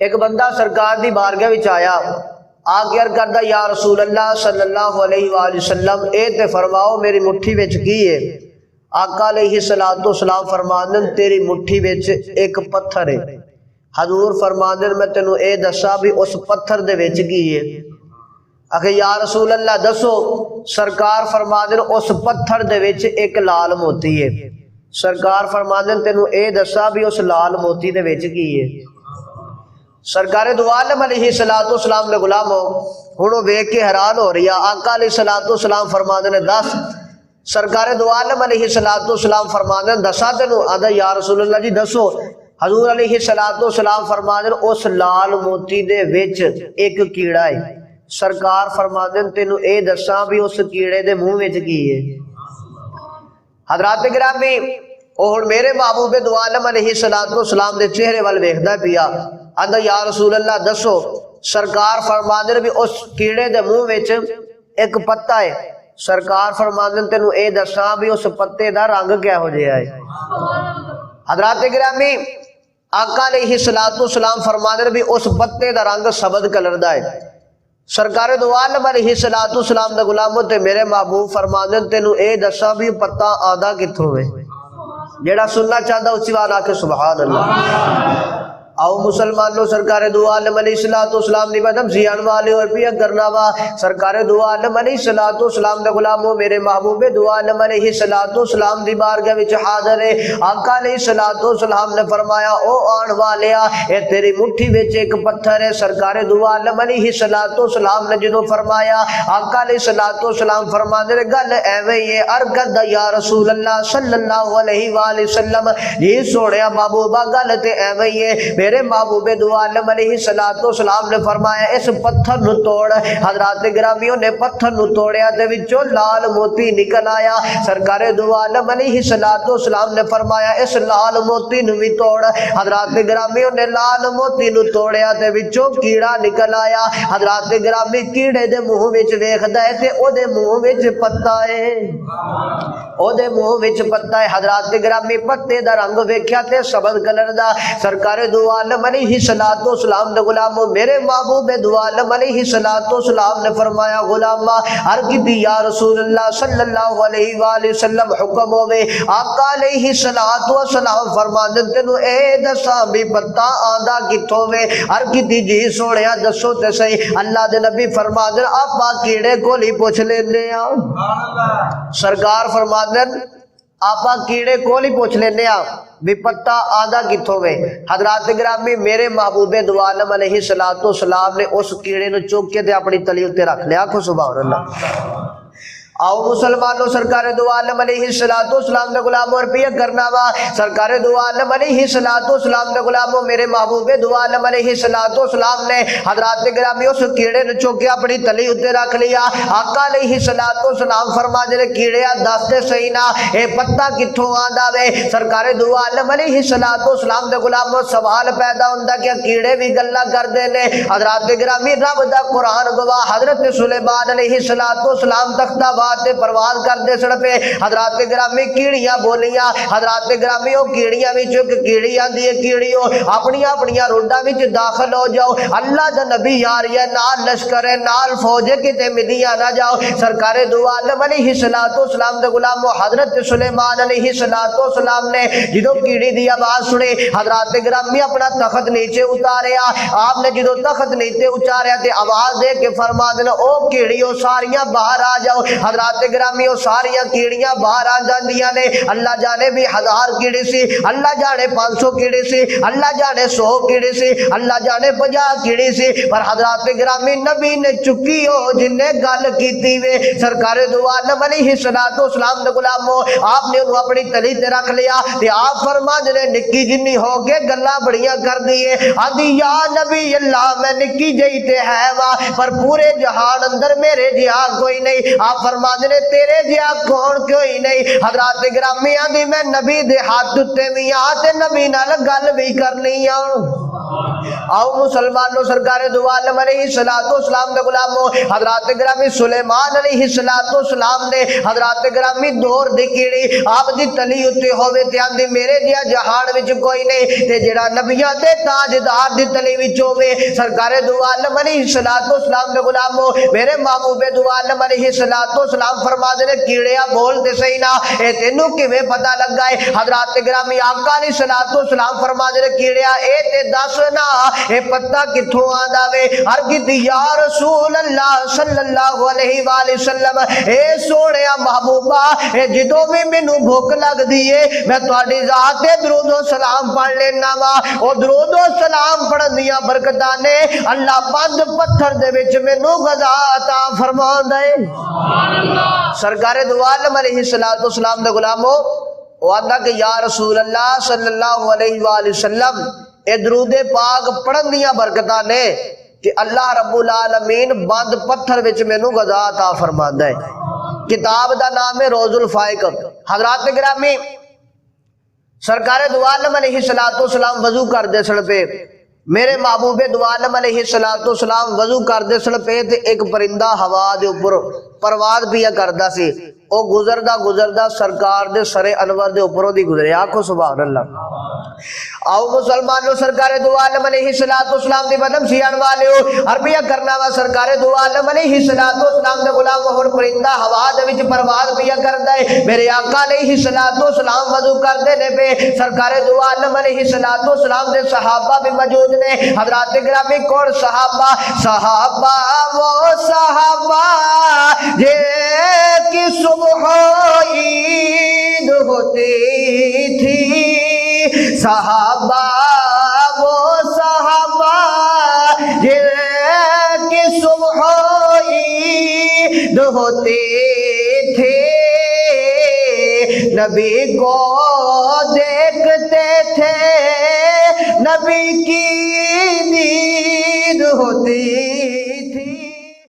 ایک بندہ سرکار دی بارگاہ وچ آیا، آ کے عرض کردا یا رسول اللہ صلی اللہ علیہ وآلہ وسلم اے تے فرماؤ میری مٹھی وچ کی ہے؟ آقا علیہ الصلوۃ والسلام فرماندن تیری مٹھی وچ ایک پتھر ہے۔ حضور فرماندن میں تینوں اے دسا بھی اس پتھر دے وچ کی ہے؟ آخر یا رسول اللہ دسو۔ سرکار فرماندن اس پتھر دے وچ ایک لال موتی ہے۔ سرکار فرماندن تینوں اے دسا بھی اس لال موتی دے وچ کی ہے؟ سرکار دو عالم علیہ الصلوۃ والسلام نے غلامو ہن ویکھ کے حیران ہو رہی ہے۔ آقا علیہ الصلوۃ والسلام فرماندن دس۔ سرکار دو عالم علیہ الصلوۃ والسلام فرماندن دسا تینوں؟ آندا یا رسول اللہ جی دسو۔ حضور علیہ الصلوۃ والسلام فرماندن اس لال موتی دے وچ ایک کیڑا ہے۔ سرکار فرماندن تینوں اے دساں بھی اس کیڑے دے منہ وچ کی ہے؟ حضرات گرامی او ہن میرے محبوب دو عالم علیہ الصلوۃ والسلام دے چہرے ول ویکھدا پیا، آندا یا رسول اللہ دسو۔ سرکار فرماندن بھی اس کیڑے دے منہ وچ ایک پتا ہے۔ سرکار فرماندن تینوں اے دساں بھی اس پتے دا رنگ کیا ہو جائے ہے؟ حضرات گرامی آقا علیہ الصلوۃ والسلام فرماندن بھی اس پتے دا رنگ سبز کلر دا ہے۔ سرکار دو عالم علیہ الصلوۃ والسلام دا غلامو تے میرے محبوب فرماندن تینوں اے دساں بھی پتا آندا کتھوں ہے؟ جیڑا سننا چاہتا اسی بات آ کے سبحان اللہ۔ آؤ مسلمانوں سرکار دو عالم علیہ الصلوۃ والسلام نے بدم زیان والے اور پیا کرنا وا۔ سرکار دو عالم علیہ الصلوۃ والسلام دے غلاموں میرے محبوب دو عالم علیہ الصلوۃ والسلام دی بارگاہ وچ حاضر ہے۔ آقا علیہ الصلوۃ والسلام نے فرمایا او آن والیا اے تیری مٹھی وچ ایک پتھر ہے۔ سرکار دو عالم علیہ الصلوۃ والسلام نے جدوں فرمایا آقا علیہ الصلوۃ والسلام فرماندے نے گل ایویں ہی ہے۔ عرض کردا یا رسول اللہ صلی اللہ علیہ وآلہ وسلم جی سونیا محبوبہ گل تے ایویں ہی ہے۔ میرے محبوب دو عالم علیہ الصلوۃ والسلام نے فرمایا اس پتھر نو توڑ۔ حضرات گرامیوں نے پتھر نو توڑیا تے وچوں لال موتی نکل آیا۔ سرکار دو عالم علیہ الصلوۃ والسلام نے فرمایا اس لال موتی نو بھی توڑ۔ حضرات گرامیوں نے لال موتی نو توڑیا تے وچوں کیڑا نکل آیا۔ حضرات گرامی کیڑے دے منہ وچ ویکھدا ہے تے او دے منہ وچ پتا ہے، او دے منہ وچ پتا ہے۔ حضرات گرامی پتے دا رنگ ویکھیا تے سبز کلر دا۔ سرکار دو عالم علیہ الصلوۃ والسلام دے غلامو میرے محبوب دو عالم علیہ الصلوۃ والسلام نے فرمایا غلاما عرض کی یا رسول اللہ صلی اللہ علیہ وآلہ وسلم حکم ہوے۔ آقا علیہ الصلوۃ والسلام فرماندے تینوں اے دساں بھی پتا آندا کتھوں وے؟ عرض کی جی سونیا دسو تے صحیح۔ اللہ دے نبی فرماندے آپا کیڑے کول ہی پوچھ لینے آ۔ سرکار فرماندے آپا کیڑے کول ہی پوچھ لینے آ بھی پتا آدھا کتھوں وے۔ حضرات گرامی میرے محبوب دو عالم علیہ الصلوۃ والسلام نے اس کیڑے نو چوک کے تے اپنی تلی اتے رکھ لیا۔ آکھو سبحان اللہ۔ آؤ مسلمانوں سرکار دو عالم علیہ الصلوۃ والسلام نے غلام اور پیا کرنا وا۔ سرکار دو عالم علیہ الصلوۃ والسلام نے غلاموں میرے محبوب دو عالم علیہ الصلوۃ والسلام نے حضرات گرامی اس کیڑے نے چوک کے اپنی تلی اتے رکھ لیا۔ آقا علیہ الصلوۃ والسلام فرما دے کیڑے دس تے صحیح نا اے پتا کتھوں آندا وے؟ سرکار دو عالم علیہ الصلوۃ والسلام دے غلاموں سوال پیدا ہوندا کہ کیڑے بھی گلاں کردے نے۔ حضرات گرامی رب دا قرآن گواہ حضرت سلیمان علیہ الصلوۃ والسلام تختہ تے پرواز کردے سڑ پہ حضرات گرامی کیڑیاں بولیاں۔ حضرات گرامی او کیڑیاں وچ ایک کیڑی آندی ہے کیڑیو اپنی اپنی روڈاں وچ داخل ہو جاؤ۔ اللہ دا نبی یار یا نال لشکر نال فوج کتے مدیاں نہ جاؤ۔ سرکار دو عالم علیہ الصلوۃ والسلام دے غلام حضرت سلیمان علیہ الصلوۃ والسلام نے جدوں کیڑی دی آواز سنی حضرات گرامی اپنا تخت نیچے اتاریا۔ آپ نے جدوں تخت نیچے اتاریا تے آواز دے کے فرما دینا او کیڑیو ساریاں باہر آ جاؤ۔ حضرات گرامی او ساریاں کیڑیاں باہر آ جاندیاں نے۔ اللہ جانے بھی 1000 کیڑی سی، اللہ جانے 500 کیڑی سی، اللہ جانے 100 کیڑی سی، اللہ جانے 50 کیڑی سی، پر حضرات گرامی نبی نے چکی ہو جن نے گل کیتی وے۔ سرکار دو عالم علیہ الصلوۃ والسلام دے غلامو آپ نے انہوں اپنی تلی تے رکھ لیا تے آپ فرما دے نکی جنی ہو کے گلاں بڑیاں کر دیے۔ آدھی یا نبی اللہ میں نکی جئی تے ہے وا پر پورے جہان اندر میرے جہاں کوئی نہیں۔ آپ فرما دے تیرے جیا کون کوئی نہیں۔ حضرات گرامی آدھی میں نبی دے ہاتھ تے بھی آتے نبی نال گل بھی کرنی آؤں۔ آؤ مسلمانوں، سرکار دو عالم علیہ السلام دے غلاموں، حضرات گرامی سلیمان علیہ السلام نے حضرات گرامی دور دی کیڑی آپ دی تلی اتے ہوئے تے آندے میرے دیا جہان وچ کوئی نہیں، تے جڑا نبیاں دے تاجدار دی تلی وچ ہوئے سرکار دو عالم علیہ السلام دے غلاموں، میرے محبوب دو عالم علیہ السلام فرما دے کیڑیا بول دے صحیح نا، اے تینوں کیویں پتہ لگا ہے؟ حضرات گرامی آقا علیہ السلام فرما دے کیڑیا اے تے دس نا اے پتہ کتھوں آندا وے؟ عرض کی یا رسول اللہ صلی اللہ علیہ وآلہ وسلم، اے سونیا محبوبہ اے جدوں بھی مینوں بھوک لگ دیئے میں تہاڈی ذات تے درود و سلام پڑھ لینا وا، او درود و سلام پڑھن دیاں برکتاں نے اللہ بند پتھر دے وچ مینوں غذا عطا فرماوندا ہے۔ سبحان اللہ۔ سرکار دو عالم علیہ السلام دے غلاموں وہ آندا کہ یا رسول اللہ صلی اللہ علیہ وآلہ وسلم اے درود پاک پڑھن دیاں برکتاں نے کہ اللہ رب العالمین بند پتھر وچ مینوں غذا عطا فرماندا ہے۔ کتاب دا نام ہے روز الفائق۔ حضرات گرامی سرکار دو عالم علیہ السلام وضو کر دے سن پہ، میرے محبوب دو عالم علیہ السلام وضو کر دے سن پہ تے ایک پرندہ ہوا دے اوپر پرواز پیا کردا سی، او گزردا سرکار دے سر انور دے اوپروں دی گزریا، آکھو سبحان اللہ۔ آؤ مسلمانوں، سرکار دو عالم علیہ السلام دی بدم سیان والیو عربیہ کرنا وا، سرکار دو عالم علیہ السلام دے غلام اور پرندہ ہوا دے وچ پرواز پیا کردا ہے، میرے آقا علیہ السلام وضو کردے نے پہ، سرکار دو عالم علیہ السلام دے صحابہ بھی موجود نے۔ حضرات گرامی کون صحابہ وہ صحابہ جے کی صبح عید ہوتی تھی، صحابہ وہ صحابہ جن کی صبح عید ہوتی تھی، نبی کو دیکھتے تھے، نبی کی دید ہوتی